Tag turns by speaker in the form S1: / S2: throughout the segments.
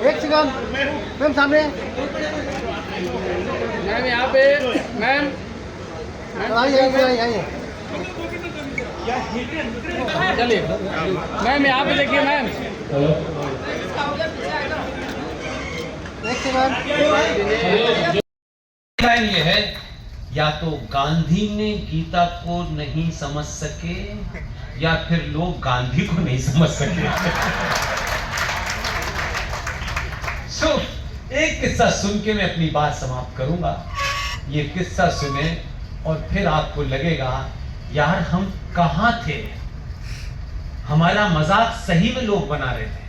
S1: एक second ma'am सामने
S2: ma'am यहाँ पे मैम
S1: आइए आइए आइए
S2: चलिए मैम यहाँ पे देखिए मैम
S1: एक सेकंड
S3: लाइन ये है, या तो गांधी ने गीता को नहीं समझ सके या फिर लोग गांधी को नहीं समझ सके। एक किस्सा सुन के मैं अपनी बात समाप्त करूंगा। ये किस्सा सुने और फिर आपको लगेगा यार हम कहां थे, हमारा मजाक सही में लोग बना रहे थे,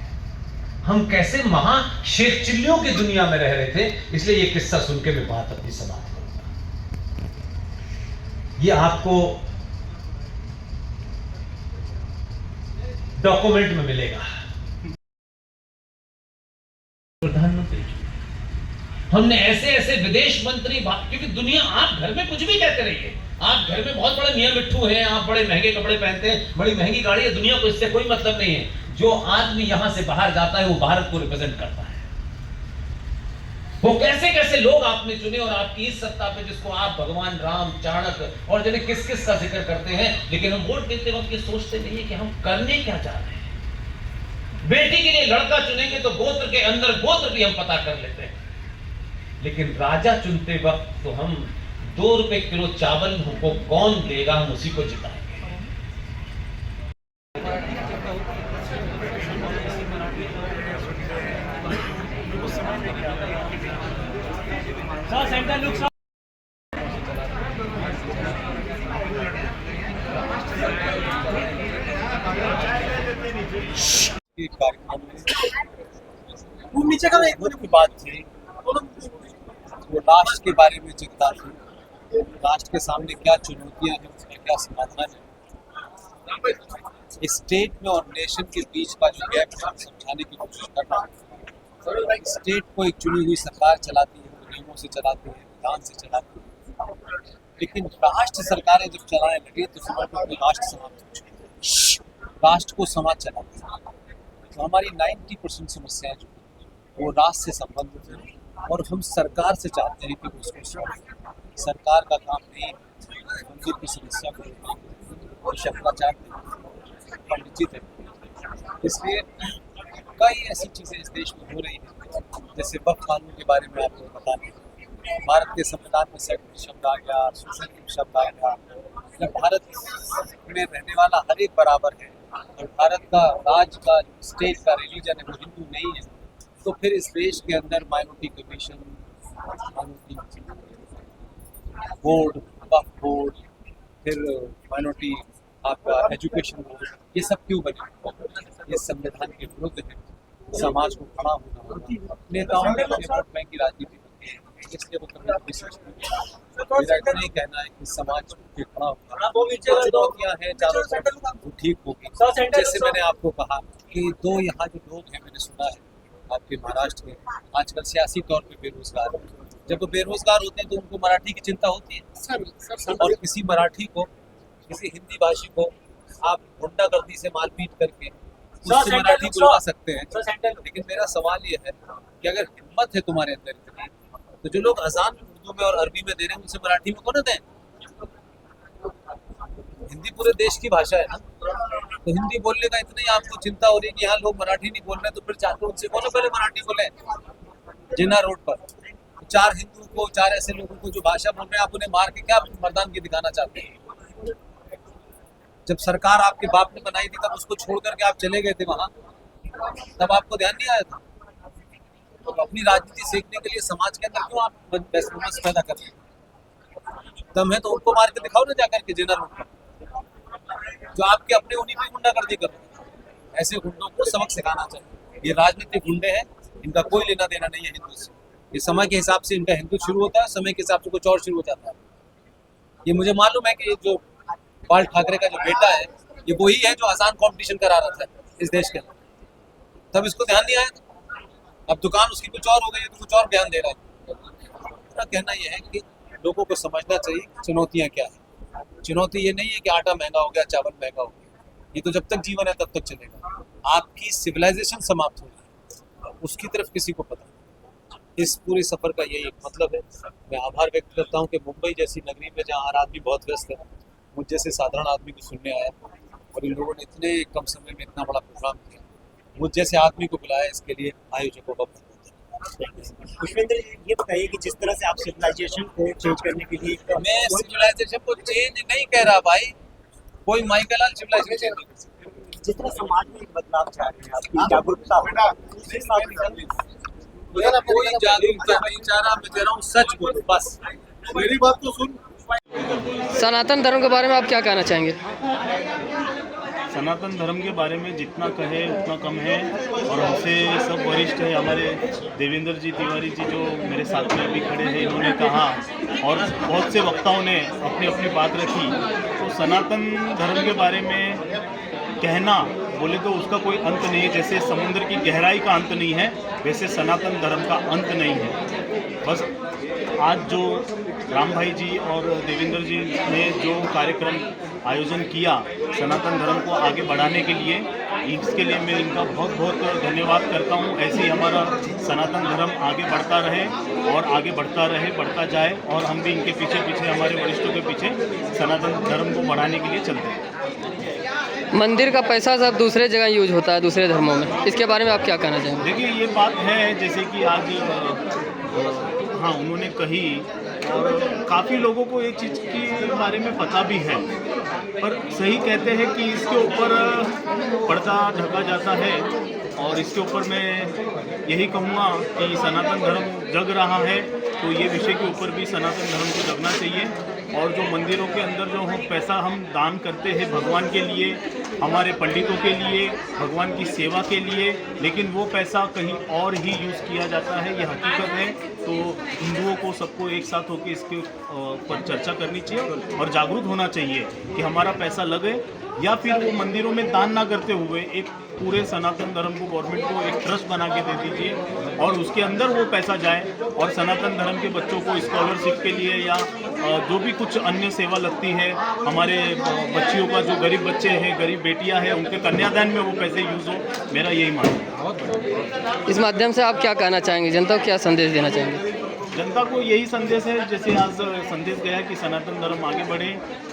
S3: हम कैसे महा शेख चिल्लियों की दुनिया में रह रहे थे। इसलिए ये किस्सा सुन के मैं बात अपनी समाप्त करूंगा। ये आपको डॉक्यूमेंट में मिलेगा। प्रधानमंत्री हमने ऐसे ऐसे विदेश मंत्री, क्योंकि दुनिया, आप घर में कुछ भी कहते रहिए, आप घर में बहुत बड़े मियां मिट्ठू हैं, आप बड़े महंगे कपड़े पहनते हैं, बड़ी महंगी गाड़ी है, दुनिया को इससे कोई मतलब नहीं है। जो आदमी यहां से बाहर जाता है वो भारत को रिप्रेजेंट करता है। वो कैसे कैसे लोग आपने चुने और आपकी इस सत्ता पे, जिसको आप भगवान राम, चाणक्य और जाने किस किस का जिक्र करते हैं, लेकिन हम वोट देते वक्त ये सोचते नहीं है कि हम करने क्या चाह रहे हैं। बेटी के लिए लड़का चुनेंगे तो गोत्र के अंदर गोत्र भी हम पता कर लेते हैं, लेकिन राजा चुनते वक्त तो हम 2 रुपए किलो चावल हमको कौन देगा, हम उसी को जिताएंगे।
S4: कार्यक्रम में नीचे का एक बड़ी बात थी, वो राष्ट्र के बारे में चिंता थी, राष्ट्र के सामने क्या चुनौतियां हैं, उसका क्या समाधान है, स्टेट में और नेशन के बीच का जो गैप है समझाने की कोशिश कर रहा हूँ। स्टेट को एक चुनी हुई सरकार चलाती है, नियमों से चलाती है, विधान से चलाती है, लेकिन राष्ट्र सरकारें जब चलाने लगे तो समझ लो कि राष्ट्र समाप्त हो चुके, राष्ट्र को समाज चलाते हैं। तो हमारी 90% समस्याएं जो वो राष्ट्र से संबंधित है और हम सरकार से चाहते हैं कि वो उसको सॉल्व करें। सरकार का काम नहीं मंदिर की समस्या को शंकराचार्य पंडित है। इसलिए कई ऐसी चीज़ें इस देश में हो रही हैं, जैसे वक्फ कानून के बारे में आपको बता दें, भारत के संविधान में सेक्युलर शब्द आ गया, सोशल शब्द आ गया। जब भारत में रहने वाला हर एक बराबर है और भारत का राज्य का स्टेट का रिलीजन है वो हिंदू नहीं है, तो फिर इस देश के अंदर माइनॉरिटी कमीशन, माइनॉरिटी बोर्ड, वक्फ बोर्ड, फिर माइनॉरिटी आपका एजुकेशन बोर्ड, ये सब क्यों बने? ये संविधान के विरुद्ध है। समाज को खड़ा होना होगा, नेताओं ने वोट बैंक की राजनीति करती है, इसलिए वो कभी भी सोचते हैं। मेरा इतना ही कहना है कि समाज के खड़ा होगा, चुनौतियाँ हैं चारों तरफ, वो ठीक होगी। जैसे मैंने आपको कहा कि दो यहाँ जो लोग हैं, मैंने सुना है आपके महाराष्ट्र में आजकल सियासी तौर पे बेरोजगार हैं। जब वो बेरोजगार होते हैं तो उनको मराठी की चिंता होती है, और किसी मराठी को, किसी हिंदी भाषी को आप गुंडागर्दी से मारपीट करके उससे मराठी बुलवा सकते हैं। लेकिन मेरा सवाल ये है कि अगर हिम्मत है तुम्हारे अंदर इतनी, तो जो लोग अजान उर्दू में और अरबी में दे रहे हैं उनसे मराठी में क्यों न दें? हिंदी पूरे देश की भाषा है ना, तो हिंदी बोलने का इतनी आपको चिंता हो रही है कि यहाँ लोग मराठी नहीं बोल रहे, तो फिर चाहते उनसे कौन पहले मराठी बोले। जिन्ना रोड पर 4 हिंदू को, 4 ऐसे लोगों को जो भाषा बोल रहे हैं, आप उन्हें मार के क्या मर्दानगी दिखाना चाहते हैं? जब सरकार आपके बाप ने बनाई थी तब उसको छोड़ करके आप चले गए थे वहां, तब आपको ध्यान नहीं आया था? तो अपनी राजनीति सीखने के लिए समाज के अंदर क्यों आप बहस पैदा कर रहे हैं? दम है तो उनको मार के दिखाओ ना जाकर के जिन्ना रोड पर, जो आपके अपने उन्हीं पे गुंडागर्दी कर रहे हैं। ऐसे गुंडों को सबक सिखाना चाहिए। ये राजनीतिक गुंडे हैं, इनका कोई लेना देना नहीं है हिंदू से। ये समय के हिसाब से इनका हिंदू शुरू होता है, समय के हिसाब से कुछ और शुरू हो जाता है। ये मुझे मालूम है कि ये जो बाल ठाकरे का जो बेटा है, ये वही है जो आसान कंपटीशन करा रहा था इस देश के अंदर, तब इसको ध्यान नहीं आया था। अब दुकान उसकी कुछ और हो गई है तो कुछ और ध्यान दे रहा है। मेरा कहना यह है कि लोगों को समझना चाहिए चुनौतियाँ क्या है। चुनौती ये नहीं है कि आटा महंगा हो गया, चावल महंगा हो गया, ये तो जब तक जीवन है तब तक चलेगा। आपकी सिविलाइजेशन समाप्त हो रही है, उसकी तरफ किसी को पता नहीं। इस पूरे सफर का यही एक मतलब है। मैं आभार व्यक्त करता हूँ कि मुंबई जैसी नगरी में जहाँ हर आदमी बहुत व्यस्त है, मुझ जैसे साधारण आदमी को सुनने आया और इन लोगों ने इतने कम समय में इतना बड़ा प्रोग्राम किया, मुझ जैसे आदमी को बुलाया, इसके लिए आयोजकों का
S5: पुष्पेंद्र जी, ये बताइए कि जिस तरह से आप सिविलाइजेशन को चेंज करने के लिए
S4: मैं सिविलाइजेशन को चेंज नहीं कह रहा भाई, कोई माइकल सिविलाइजेशन चेंज नहीं कर सकता।
S5: जिस तरह समाज में एक बदलाव चाह रहे हैं, आपकी जागरूकता हो, उस हिसाब से
S4: कोई जागरूकता नहीं चाह रहा, मैं कह रहा हूँ सच बोलो बस। मेरी बात तो सुन।
S2: सनातन धर्म के बारे में आप क्या कहना चाहेंगे?
S6: सनातन धर्म के बारे में जितना कहे उतना कम है, और हमसे सब वरिष्ठ है हमारे देवेंद्र जी तिवारी जी जो मेरे साथ में अभी खड़े हैं, इन्होंने कहा और बहुत से वक्ताओं ने अपनी अपनी बात रखी। तो सनातन धर्म के बारे में कहना बोले तो उसका कोई अंत नहीं है। जैसे समुद्र की गहराई का अंत नहीं है, वैसे सनातन धर्म का अंत नहीं है। बस आज जो राम भाई जी और देवेंद्र जी ने जो कार्यक्रम आयोजन किया सनातन धर्म को आगे बढ़ाने के लिए, इसके लिए मैं इनका बहुत बहुत धन्यवाद करता हूँ। ऐसे ही हमारा सनातन धर्म आगे बढ़ता रहे और आगे बढ़ता रहे, बढ़ता जाए, और हम भी इनके पीछे पीछे, हमारे वरिष्ठों के पीछे सनातन धर्म को बढ़ाने के लिए चलते हैं।
S2: मंदिर का पैसा सब दूसरे जगह यूज होता है दूसरे धर्मों में, इसके बारे में आप क्या कहना चाहेंगे?
S6: देखिए ये बात है, जैसे कि आज हाँ उन्होंने कही, और काफ़ी लोगों को ये चीज़ के बारे में पता भी है, पर सही कहते हैं कि इसके ऊपर पर्दा ढका जाता है। और इसके ऊपर मैं यही कहूँगा कि सनातन धर्म जग रहा है, तो ये विषय के ऊपर भी सनातन धर्म को जगना चाहिए। और जो मंदिरों के अंदर जो हम पैसा हम दान करते हैं भगवान के लिए, हमारे पंडितों के लिए, भगवान की सेवा के लिए, लेकिन वो पैसा कहीं और ही यूज़ किया जाता है, ये हकीकत है। तो हिंदुओं को सबको एक साथ होकर इसके पर चर्चा करनी चाहिए और जागरूक होना चाहिए कि हमारा पैसा लगे, या फिर वो मंदिरों में दान ना करते हुए एक पूरे सनातन धर्म को, गवर्नमेंट को एक ट्रस्ट बना के दे दीजिए और उसके अंदर वो पैसा जाए और सनातन धर्म के बच्चों को स्कॉलरशिप के लिए या जो भी कुछ अन्य सेवा लगती है, हमारे बच्चियों का जो गरीब बच्चे हैं, गरीब बेटियां हैं, उनके कन्यादान में वो पैसे यूज़ हो, मेरा यही मानना है।
S2: इस माध्यम से आप क्या कहना चाहेंगे, जनता को क्या संदेश देना चाहेंगे?
S6: जनता को यही संदेश है, जैसे आज संदेश गया कि सनातन धर्म आगे बढ़े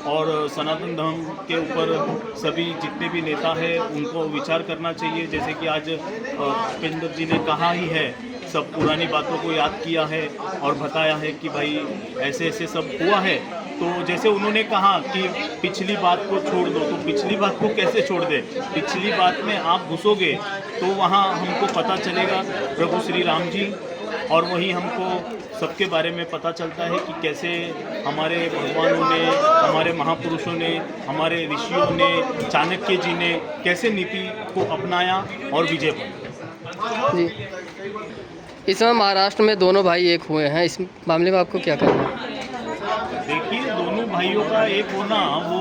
S6: और सनातन धर्म के ऊपर सभी जितने भी नेता हैं उनको विचार करना चाहिए। जैसे कि आज पुष्पेंद्र जी ने कहा ही है, सब पुरानी बातों को याद किया है और बताया है कि भाई ऐसे ऐसे सब हुआ है। तो जैसे उन्होंने कहा कि पिछली बात को छोड़ दो, तो पिछली बात को कैसे छोड़ दे? पिछली बात में आप घुसोगे तो वहाँ हमको पता चलेगा प्रभु श्री राम जी, और वही हमको सबके बारे में पता चलता है कि कैसे हमारे भगवानों ने, हमारे महापुरुषों ने, हमारे ऋषियों ने, चाणक्य जी ने कैसे नीति को अपनाया और विजय पाया।
S2: जी, इस समय महाराष्ट्र में दोनों भाई एक हुए हैं, इस मामले में आपको क्या कहना है?
S6: देखिए, दोनों भाइयों का एक होना वो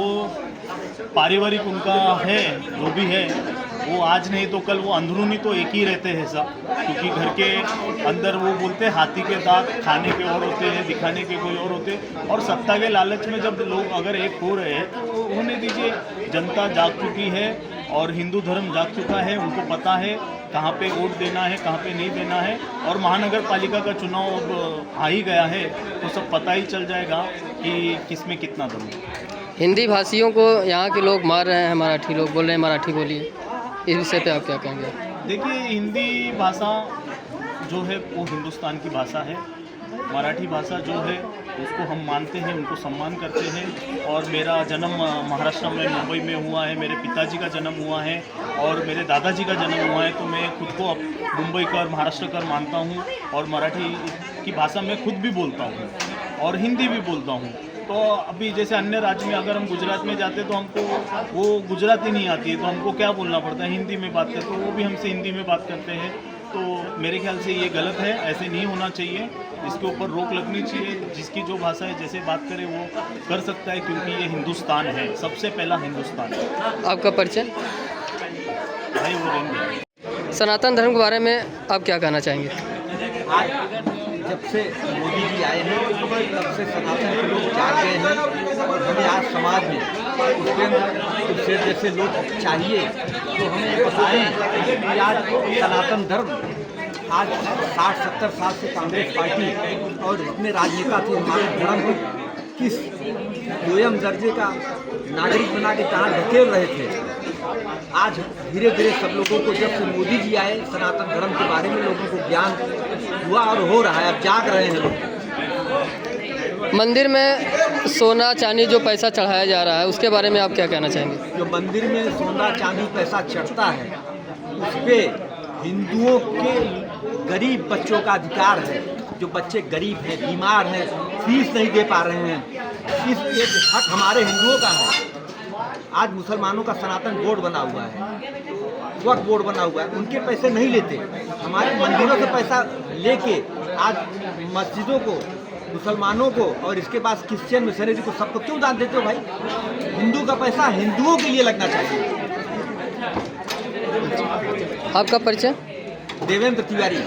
S6: पारिवारिक उनका है, जो भी है वो आज नहीं तो कल वो अंदरूनी तो एक ही रहते हैं सब, क्योंकि घर के अंदर वो बोलते हैं हाथी के दांत खाने के और होते हैं, दिखाने के कोई और होते हैं। और सत्ता के लालच में जब लोग अगर एक हो रहे हैं तो होने दीजिए। जनता जाग चुकी है और हिंदू धर्म जाग चुका है, उनको पता है कहाँ पे वोट देना है, कहाँ पे नहीं देना है। और महानगर पालिका का चुनाव अब आ ही गया है, तो सब पता ही चल जाएगा कि किसमें कितना दम है।
S2: हिंदी भाषियों को यहाँ के लोग मार रहे हैं, मराठी लोग बोल रहे हैं मराठी बोलिए, इस विषय पे आप क्या कहेंगे?
S6: देखिए, हिंदी भाषा जो है वो हिंदुस्तान की भाषा है। मराठी भाषा जो है उसको हम मानते हैं, उनको सम्मान करते हैं। और मेरा जन्म महाराष्ट्र में मुंबई में हुआ है, मेरे पिताजी का जन्म हुआ है और मेरे दादाजी का जन्म हुआ है, तो मैं खुद को अब मुंबई का और महाराष्ट्र का मानता हूँ। और मराठी की भाषा मैं खुद भी बोलता हूँ और हिंदी भी बोलता हूँ। तो अभी जैसे अन्य राज्य में अगर हम गुजरात में जाते तो हमको वो गुजराती नहीं आती है, तो हमको क्या बोलना पड़ता है, हिंदी में बात करते, तो वो भी हमसे हिंदी में बात करते हैं। तो मेरे ख्याल से ये गलत है, ऐसे नहीं होना चाहिए, इसके ऊपर रोक लगनी चाहिए। जिसकी जो भाषा है जैसे बात करे वो कर सकता है, क्योंकि ये हिंदुस्तान है, सबसे पहला हिंदुस्तान है।
S2: आपका परिचय?
S6: भाई वो
S2: सनातन धर्म के बारे में आप क्या कहना चाहेंगे?
S5: जब से मोदी जी आए हैं तब से सनातन के लोग जाग गए हैं और हमें आज समाज में उसके जैसे लोग चाहिए। तो हमें बताएं कि आज सनातन धर्म आज 60-70 साल से कांग्रेस पार्टी और जितने राजनेता थे हमारे धर्म को किस दोयम दर्जे का नागरिक बना के कहाँ ढकेल रहे थे। आज धीरे धीरे सब लोगों को, जब से मोदी जी आए, सनातन धर्म के बारे में लोगों को ज्ञान हुआ और हो रहा है, अब जाग रहे हैं लोग।
S2: मंदिर में सोना चांदी जो पैसा चढ़ाया जा रहा है उसके बारे में आप क्या कहना चाहेंगे?
S5: जो मंदिर में सोना चांदी पैसा चढ़ता है उस पर हिंदुओं के गरीब बच्चों का अधिकार है। जो बच्चे गरीब हैं, बीमार हैं, फीस नहीं दे पा रहे हैं, इस एक हक हमारे हिंदुओं का है। आज मुसलमानों का सनातन बोर्ड बना हुआ है, वक्फ बोर्ड बना हुआ है, उनके पैसे नहीं लेते, हमारे मंदिरों से पैसा लेके आज मस्जिदों को, मुसलमानों को और इसके बाद क्रिश्चियन मिशनरी को, सबको क्यों दान देते हो भाई? हिंदू का पैसा हिंदुओं के लिए लगना चाहिए।
S2: आपका परिचय?
S5: देवेंद्र तिवारी।